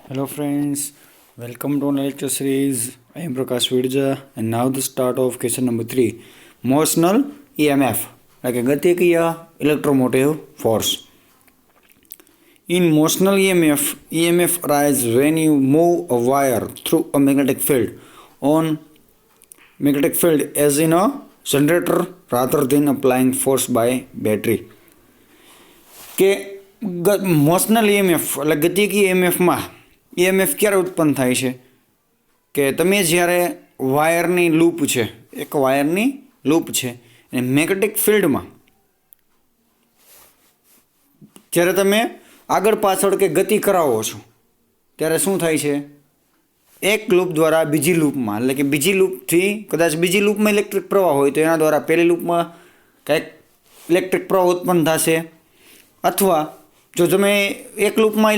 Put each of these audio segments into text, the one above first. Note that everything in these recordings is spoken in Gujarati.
Hello friends, welcome to our lecture series. I am Prakash Vidja and now the start of question number 3. Motional EMF like a Gatikiya electromotive force. In motional EMF arises when you move a wire through a magnetic field on magnetic field as in a generator rather than applying force by battery. કે મોશનલ EMF એટલે ગતિકી EMFમાં EMF ક્યારે ઉત્પન્ન થાય છે કે તમે જ્યારે વાયરની લૂપ છે એક વાયરની લૂપ છે અને મેગ્નેટિક ફિલ્ડમાં જ્યારે તમે આગળ પાછળ કે ગતિ કરાવો છો ત્યારે શું થાય છે એક લૂપ દ્વારા બીજી લૂપમાં એટલે કે બીજી લૂપથી કદાચ બીજી લૂપમાં ઇલેક્ટ્રિક પ્રવાહ હોય તો એના દ્વારા પહેલી લૂપમાં કંઈક ઇલેક્ટ્રિક પ્રવાહ ઉત્પન્ન થશે અથવા જો તમે એક લૂપમાં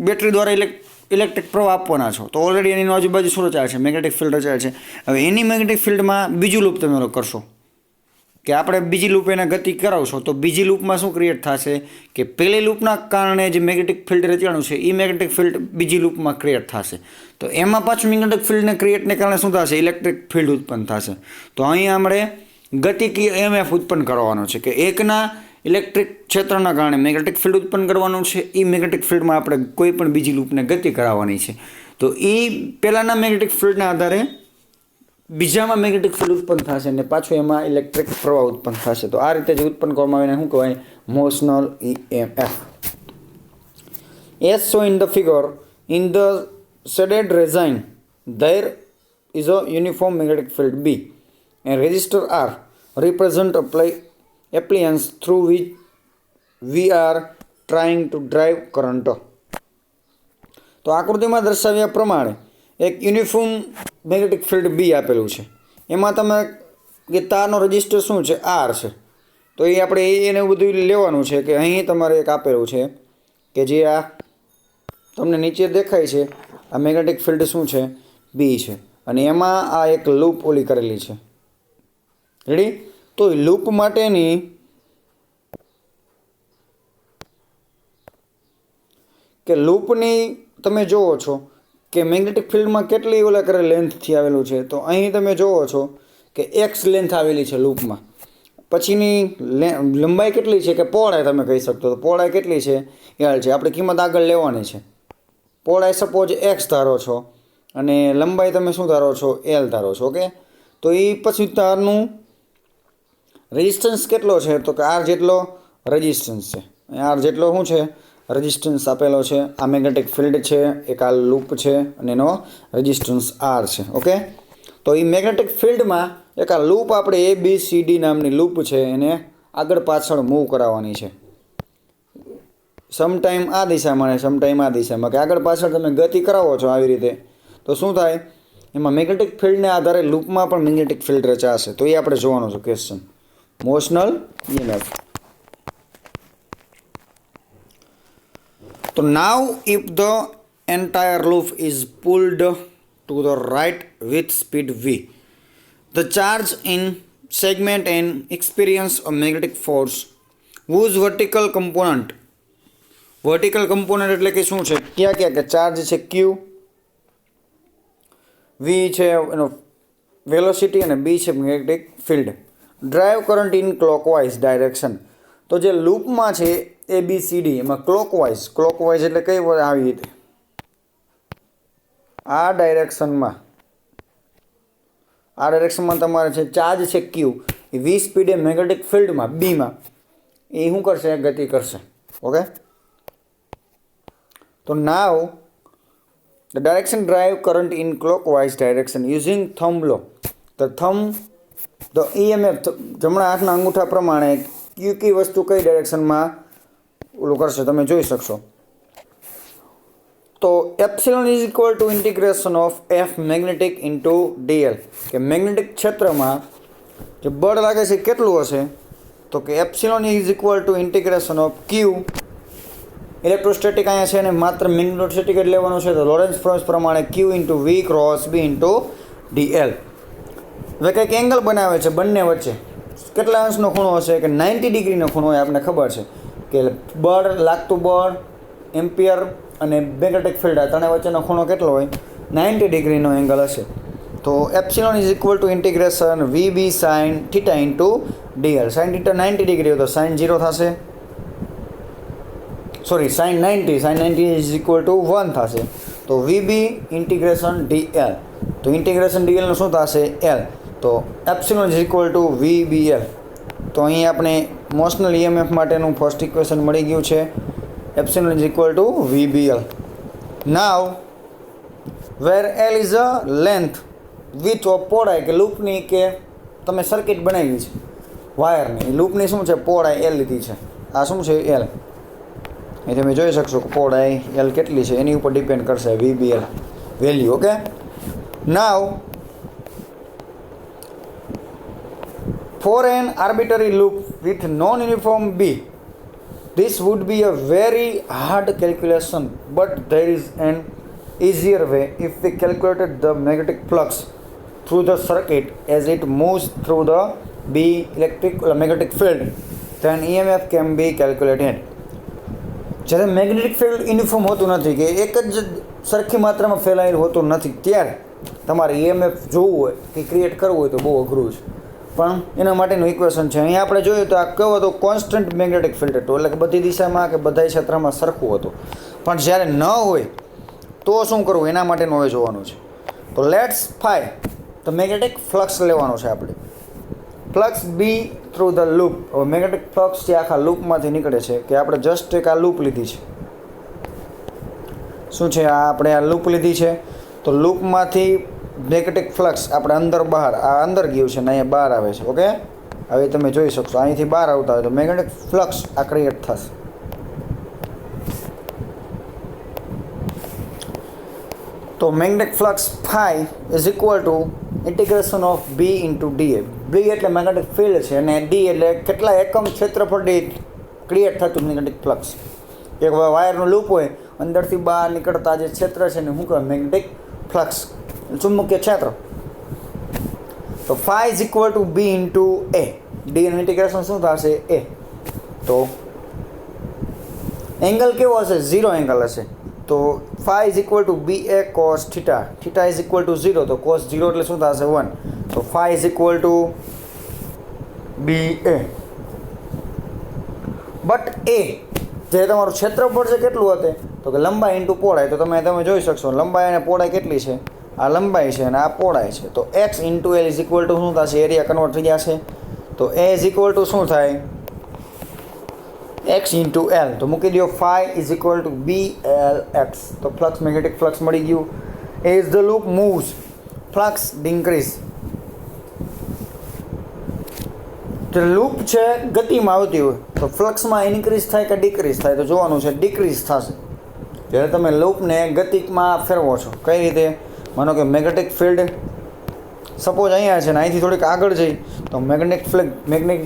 બેટરી દ્વારા ઇલેક્ટ્રિક પ્રવાહ આપવાના છો તો ઓલરેડી એની આજુબાજુ શું રચાય છે મેગ્નેટિક ફિલ્ડ રચાય છે. હવે એની મેગ્નેટિક ફિલ્ડમાં બીજું લૂપ તમે કરશો કે આપણે બીજી લૂપ એને ગતિ કરાવશો તો બીજી લૂપમાં શું ક્રિએટ થશે કે પહેલી લૂપના કારણે જે મેગ્નેટિક ફિલ્ડ રચાણું છે એ મેગ્નેટિક ફિલ્ડ બીજી લૂપમાં ક્રિએટ થશે તો એમાં પાછું મેગ્નેટિક ફિલ્ડને ક્રિએટને કારણે શું થશે ઇલેક્ટ્રિક ફિલ્ડ ઉત્પન્ન થશે. તો અહીંયા આપણે ગતિકી EMF ઉત્પન્ન કરવાનો છે કે એકના ઇલેક્ટ્રિક ક્ષેત્રના કારણે મેગ્નેટિક ફિલ્ડ ઉત્પન્ન કરવાનું છે એ મેગ્નેટિક ફિલ્ડમાં આપણે કોઈ પણ બીજી લૂપને ગતિ કરાવવાની છે તો એ પહેલાંના મેગ્નેટિક ફિલ્ડના આધારે બીજામાં મેગ્નેટિક ફિલ્ડ ઉત્પન્ન થશે અને પાછું એમાં ઇલેક્ટ્રિક પ્રવાહ ઉત્પન્ન થશે. તો આ રીતે જે ઉત્પન્ન કરવામાં આવે એને શું કહેવાય motional EMF. As shown in the figure, in the shaded region there is a uniform magnetic field B and resistor R represent appliance through which we are trying to drive current. તો આકૃતિમાં દર્શાવ્યા પ્રમાણે એક યુનિફોર્મ મેગ્નેટિક ફિલ્ડ બી આપેલું છે એમાં તમે કે તારનો રજિસ્ટર શું છે આર છે તો એ આપણે એને બધું લેવાનું છે કે અહીં તમારે એક આપેલું છે કે જે આ તમને નીચે દેખાય છે આ મેગ્નેટિક ફિલ્ડ શું છે બી છે અને એમાં આ એક લૂપ ઓલી કરેલી છે રેડી. તો લૂપ માટેની કે લૂપની તમે જુઓ છો કે મેગ્નેટિક ફિલ્ડમાં કેટલી ઓલા કરે લેન્થથી આવેલું છે તો અહીં તમે જુઓ છો કે એક્સ લેન્થ આવેલી છે લૂપમાં. પછીની લંબાઈ કેટલી છે કે પહોળાઈ તમે કહી શકતો તો પહોળાઈ કેટલી છે એલ છે આપણે કિંમત આગળ લેવાની છે. પહોળાઈ સપોઝ એક્સ ધારો છો અને લંબાઈ તમે શું ધારો છો એલ ધારો છો. ઓકે તો એ પછી તારનું રેઝિસ્ટન્સ કેટલો છે તો કે આર જેટલો રેઝિસ્ટન્સ છે. આર જેટલો શું છે રેઝિસ્ટન્સ આપેલો છે. આ મેગ્નેટિક ફિલ્ડ છે એક આ લૂપ છે અને એનો રેઝિસ્ટન્સ આર છે. ઓકે તો એ મેગ્નેટિક ફિલ્ડમાં એક આ લૂપ આપણે ABCD નામની લૂપ છે એને આગળ પાછળ મૂવ કરાવવાની છે. સમટાઈમ આ દિશામાં ને સમટાઈમ આ દિશામાં કે આગળ પાછળ તમે ગતિ કરાવો છો આવી રીતે તો શું થાય એમાં મેગ્નેટિક ફિલ્ડને આધારે લૂપમાં પણ મેગ્નેટિક ફિલ્ડ રચાશે. તો એ આપણે જોવાનું છે question motional EMF. So now if the entire loop is pulled to the right with speed v, the charge in segment and experience a magnetic force whose vertical component એટલે કે શું છે ક્યાં કે ચાર્જ છે Q, V છે એનો વેલોસિટી અને B છે magnetic field drive current in clockwise direction. તો જે લૂપમાં છે ABCD એમાં ક્લોકવાઇઝ એટલે કઈ આવી રીતે આ ડાયરેક્શનમાં તમારે છે ચાર્જ છે Q એ V સ્પીડે મેગ્નેટિક ફિલ્ડમાં બીમાં એ શું કરશે ગતિ કરશે. ઓકે તો નાવ the direction drive current in clockwise direction using thumb law. The EMF જમણા હાથના અંગૂઠા પ્રમાણે કઈ વસ્તુ કઈ ડાયરેક્શનમાં ઓલું કરશે તમે જોઈ શકશો. તો epsilon is equal to integration of F magnetic into DL કે મેગ્નેટિક ક્ષેત્રમાં જે બળ લાગે છે કેટલું હશે તો કે epsilon is equal to integration of Q electrostatic અહીંયા છે અને માત્ર મેગ્નેટોસ્ટેટિક જ લેવાનું છે તો લોરેન્સ ફોર્સ પ્રમાણે Q into V cross B into DL. હવે કંઈક એંગલ બનાવે છે બંને વચ્ચે કેટલા અંશનો ખૂણો હશે કે 90 ડિગ્રીનો ખૂણો હોય આપણને ખબર છે કે બળ લાગતું બળ એમ્પિયર અને મેગ્નેટિક ફિલ્ડ આ ત્રણેય વચ્ચેનો ખૂણો કેટલો હોય 90 ડિગ્રીનો એંગલ હશે. તો epsilon is equal to integration VB sine theta into DL. Sine theta 90 degree હોય તો સાઇન 0 થશે, sorry sine 90 is equal to 1 થશે. તો VB ઇન્ટિગ્રેશન DL, તો ઇન્ટિગ્રેશન DLનું શું થશે L. તો epsilon is equal to VBL. તો અહીં આપણે મોશનલ EMF માટેનું ફર્સ્ટ ઇક્વેશન મળી ગયું છે. Epsilon is equal to VBL. Now where L is a length with of પહોળાઈ કે લૂપની કે તમે સર્કિટ બનાવી છે વાયરની, લૂપની શું છે પહોળાઈ L લીધી છે. આ શું છે L, એ તમે જોઈ શકશો કે પહોળાઈ L કેટલી છે એની ઉપર ડિપેન્ડ કરશે VBL value. Okay, now for an arbitrary loop with non-uniform B, this would be a very hard calculation, but there is an easier way if we calculated the magnetic flux through the circuit as it moves through the B electric magnetic field, then EMF can be calculated. જ્યારે મેગ્નેટિક ફિલ્ડ યુનિફોર્મ હોતું નથી કે એક જ સરખી માત્રામાં ફેલાયેલું હોતું નથી ત્યારે તમારે EMF જોવું હોય કે ક્રિએટ કરવું હોય તો બહુ અઘરું છે. પણ એના માટેનું ઇક્વેશન છે. અહીંયા આપણે જોયું તો આ કેવું હતું કોન્સ્ટન્ટ મેગ્નેટિક ફિલ્ડ હતું, એટલે કે બધી દિશામાં કે બધા ક્ષેત્રમાં સરખું હતું. પણ જ્યારે ન હોય તો શું કરવું એના માટેનું હવે જોવાનું છે. તો let's find the magnetic flux લેવાનું છે આપણે. Flux B through the loop. હવે મેગ્નેટિક ફ્લક્સ જે આખા લૂપમાંથી નીકળે છે કે આપણે જસ્ટ એક આ લૂપ લીધી છે. શું છે આ આપણે આ લૂપ લીધી છે, તો લૂપમાંથી મેગ્નેટિક ફ્લક્સ આપણે અંદર બહાર આ અંદર ગયું છે ને અહીંયા બહાર આવે છે. ઓકે, હવે તમે જોઈ શકશો અહીંથી બહાર આવતા હોય તો મેગ્નેટિક ફ્લક્સ આ ક્રિએટ થશે. તો magnetic flux phi is equal to integration of B into DA. B એટલે મેગ્નેટિક ફિલ્ડ છે અને D એટલે કેટલા એકમ ક્ષેત્રફળ દીઠ ક્રિએટ થતું મેગ્નેટિક ફ્લક્સ. એક વાયરનું લૂપ હોય અંદરથી બહાર નીકળતા જે ક્ષેત્ર છે ને શું કહેવાય મેગ્નેટિક ફ્લક્સ, ચુંબકીય ક્ષેત્ર. તો phi is equal to B into A. D નું ઇન્ટિગ્રેશન શું થશે A. તો એંગલ કેવો હશે 0 એંગલ હશે. તો phi is equal to BA cos theta. Theta is equal to 0, તો cos 0 એટલે શું થશે 1. તો phi is equal to BA. But A જે તમારું ક્ષેત્રફળ છે કેટલું હશે તો કે લંબાઈ ઇન્ટુ પહોળાઈ. તો તમે જોઈ શકશો લંબાઈ અને પહોળાઈ કેટલી છે, આ લંબાઈ છે અને આ પહોળાઈ છે. તો x into L is equal two શું થશે એરિયા કન્વર્ટ થઈ જશે. તો A ઇઝ ઇક્વલ ટુ શું થાય x ઇન્ટુ L. તો મૂકી દો phi is equal to BLX. તો ફ્લક્સ મેગ્નેટિક ફ્લક્સ મળી ગયું. As the loop moves flux decrease. જે લૂપ છે ગતિમાં આવતી હોય તો ફ્લક્સમાં ઇન્ક્રીઝ થાય કે ડિક્રીઝ થાય, તો જોવાનું છે ડિક્રીઝ થશે જ્યારે તમે લૂપને ગતિમાં ફેરવો છો. કઈ રીતે, માનો કે મેગ્નેટિક ફિલ્ડ સપોઝ અહીંયા છે ને અહીંથી થોડીક આગળ જઈ તો મેગ્નેટિક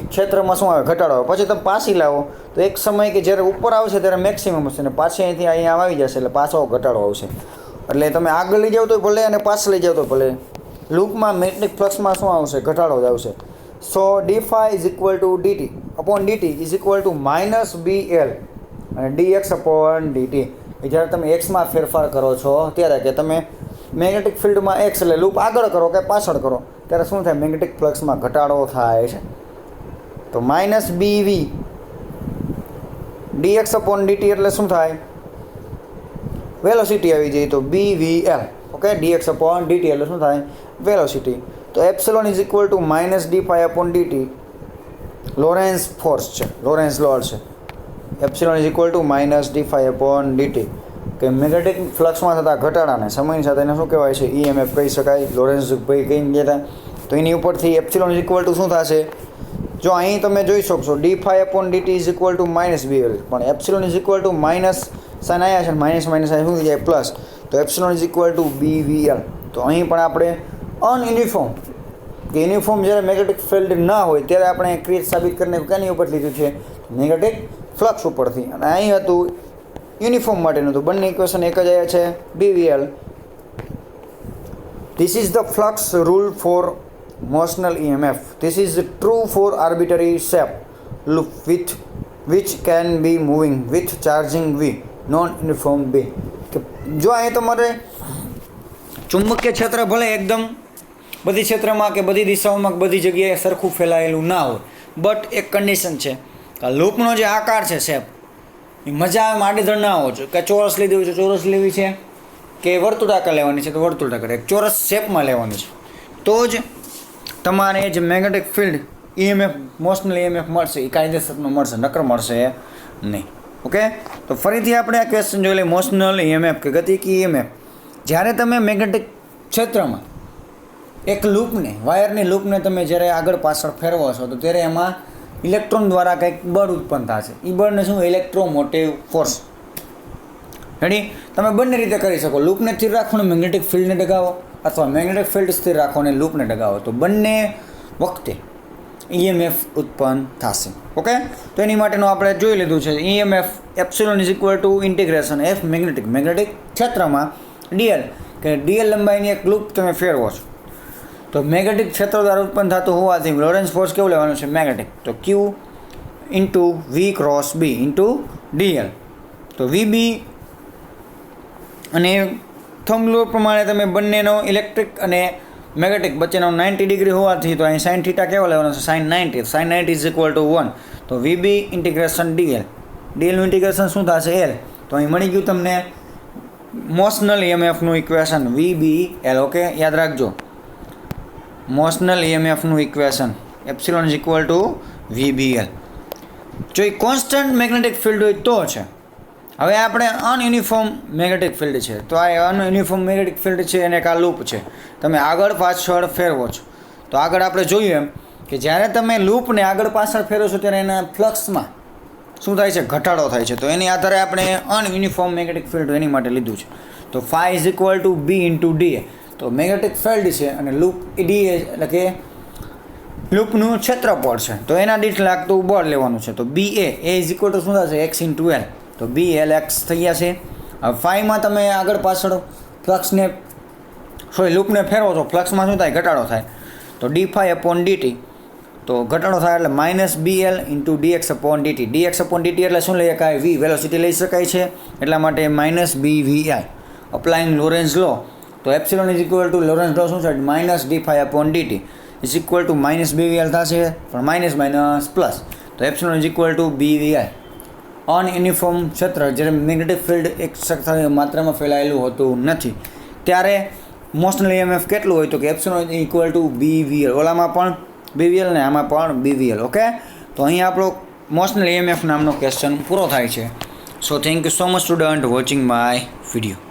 ક્ષેત્રમાં શું આવે ઘટાડો આવે. પછી તમે પાછી લાવો તો એક સમય કે જ્યારે ઉપર આવશે ત્યારે મેક્સિમમ હશે ને પાછી અહીંથી અહીંયા આવી જશે એટલે પાછો ઘટાડો આવશે. એટલે તમે આગળ લઈ જાવ તો ભલે અને પાછળ લઈ જાવ તો ભલે લૂપમાં મેગ્નેટિક ફ્લક્સમાં શું આવશે ઘટાડો જ આવશે. સો d phi is equal two dt upon dt is equal to minus BL અને dx અપોન dt. જ્યારે તમે એક્સમાં ફેરફાર કરો છો ત્યારે કે તમે મેગ્નેટિક ફિલ્ડમાં એક્સ એટલે લૂપ આગળ કરો કે પાછળ કરો ત્યારે શું થાય મેગ્નેટિક ફ્લક્સમાં ઘટાડો થાય છે. તો minus BV dx upon dt એટલે શું થાય વેલોસિટી આવી જાય તો BVL. Okay, dx upon dt એટલે શું થાય વેલોસિટી. તો epsilon is equal to minus d phi upon dt Lawrence force છે, લોરેન્સ લોડ છે. Epsilon is equal to minus d phi upon dt કે મેગ્નેટિક ફ્લક્સમાં થતા ઘટાડાને સમયની સાથે એને શું કહેવાય છે EMF કહી શકાય. લોરેન્સ ભાઈ કહી ગયા તો એની ઉપરથી એપ્સિલોન ઇઝ ઇક્વલ ટુ શું થશે, જો અહીં તમે જોઈ શકશો d phi upon dt is equal to minus BL, પણ epsilon is equal to minus sign આવ્યા છે માઇનસ માઇનસ શું થઈ જાય પ્લસ. તો epsilon is equal two BVL. તો અહીં પણ આપણે અનયુનિફોર્મ કે યુનિફોર્મ જ્યારે મેગ્નેટિક ફિલ્ડ ના હોય ત્યારે આપણે ક્રિએટ સાબિત કરીને કેની ઉપર લીધું છે મેગ્નેટિક ફ્લક્સ ઉપરથી. અને અહીં હતું યુનિફોર્મ માટેનું, તો બંને ઇક્વેશન એક જ આવ્યા છે BVL. This is the flux rule for motional EMF. This is true for arbitrary shape loop with which can be moving with charging V non uniform બે કે જો અહીં તમારે ચુંબકીય ક્ષેત્ર ભલે એકદમ બધી ક્ષેત્રમાં કે બધી દિશાઓમાં કે બધી જગ્યાએ સરખું ફેલાયેલું ના હોય, બટ એક કન્ડિશન છે કે લૂપનો જે આકાર છે શેપ એ મજા આવે આડીધડ ના હોવો જોઈએ. કે ચોરસ લીધી હોય છે ચોરસ લેવી છે, કે વર્તુળાકાર લેવાની છે તો વર્તુળાકાર એક ચોરસ શેપમાં લેવાની છે, તો જ તમારે જે magnetic field EMF motional EMF મળશે એ કાયદેસરનું મળશે, નકર મળશે નહીં. ઓકે, તો ફરીથી આપણે આ ક્વેશ્ચન જોઈ લઈએ. મોશનલ EMF કે ગતિકી EMF, જ્યારે તમે મેગ્નેટિક ક્ષેત્રમાં એક લૂપને વાયરની લૂપને તમે જ્યારે આગળ પાછળ ફેરવો છો તો ત્યારે એમાં ઇલેક્ટ્રોન દ્વારા કંઈક બળ ઉત્પન્ન થશે. એ બળને શું? Electromotive force. રેડી? તમે બંને રીતે કરી શકો. લૂપને સ્થિર રાખો અને મેગ્નેટિક ફિલ્ડને ડગાવો, અથવા મેગ્નેટિક ફિલ્ડ સ્થિર રાખો અને લૂપને ડગાવો, તો બંને વખતે EMF ઉત્પન્ન થશે. ઓકે, તો એની માટેનું આપણે જોઈ લીધું છે. EMF epsilon is equal to integration F magnetic ક્ષેત્રમાં dl, કે dl લંબાઈની એક લૂપ તમે ફેરવો છો તો મેગ્નેટિક ક્ષેત્ર દ્વારા ઉત્પન્ન થતું હોવાથી લોરેન્સ ફોર્સ કેવું લેવાનું છે? મેગ્નેટિક. તો Q into V cross B into dl. તો VB અને થંબ લો પ્રમાણે તમે બંનેનો ઇલેક્ટ્રિક અને મેગ્નેટિક વચ્ચેનો 90 ડિગ્રી હોવાથી તો અહીં સાઇન થીટા કેવો લેવાનો છે? Sine 90. Sine 90 is equal to 1. તો VB ઇન્ટિગ્રેશન dl, dlનું ઇન્ટિગ્રેશન શું થશે? L. તો અહીં મળી ગયું તમને મોશનલ EMFનું ઇક્વેશન VBL. ઓકે, યાદ રાખજો મોશનલ EMFનું equation epsilon is equal to VBL. જો એ કોન્સ્ટન્ટ મેગ્નેટિક ફિલ્ડ હોય તો છે. હવે આપણે અનયુનિફોર્મ મેગ્નેટિક ફિલ્ડ છે, તો આ અનયુનિફોર્મ મેગ્નેટિક ફિલ્ડ છે અને એક આ લૂપ છે. તમે આગળ પાછળ ફેરવો છો તો આગળ આપણે જોયું એમ કે જ્યારે તમે લૂપને આગળ પાછળ ફેરવો છો ત્યારે એના ફ્લક્સમાં શું થાય છે? ઘટાડો થાય છે. તો એની આધારે આપણે અનયુનિફોર્મ મેગ્નેટિક ફિલ્ડ એની માટે લીધું છે. તો phi is equal to B into DA. તો મેગ્નેટિક ફિલ્ડ છે અને લૂપ DA એટલે કે લૂપનું ક્ષેત્રફળ છે, તો એના દીઠ લાગતું બળ લેવાનું છે. તો BA ઇઝ ઇક્વલ ટુ શું થશે? X into L. તો BLX થઈ ગયા છે. હવે ફાઈમાં તમે આગળ પાછળ ફ્લક્સને લૂપને ફેરવો છો, ફ્લક્સમાં શું થાય? ઘટાડો થાય. તો d∅ અપોન dt. તો ઘટાડો થાય એટલે minus BL into dx upon dt. dx upon dt એટલે શું લઈ શકાય? V વેલોસિટી લઈ શકાય છે, એટલા માટે minus BVI. Applying Lorentz law, તો epsilon is equal to Lorentz law શું છે? Minus d∅ upon dt is equal to minus BVL થશે, પણ માઇનસ માઇનસ પ્લસ. તો epsilon is equal to BVI. Ununiform ક્ષેત્ર જ્યારે મેગ્નેટિક ફિલ્ડ એક સરખા માત્રામાં ફેલાયેલું હોતું નથી ત્યારે મોશનલ EMF કેટલું હોય? તો કે એપ્સિલોન ઇક્વલ ટુ BVL. ઓલામાં પણ BVL ને આમાં પણ BVL. ઓકે, તો અહીં આપણો મોશનલ EMF નામનો ક્વેશ્ચન પૂરો થાય છે. So thank you so much student watching my video.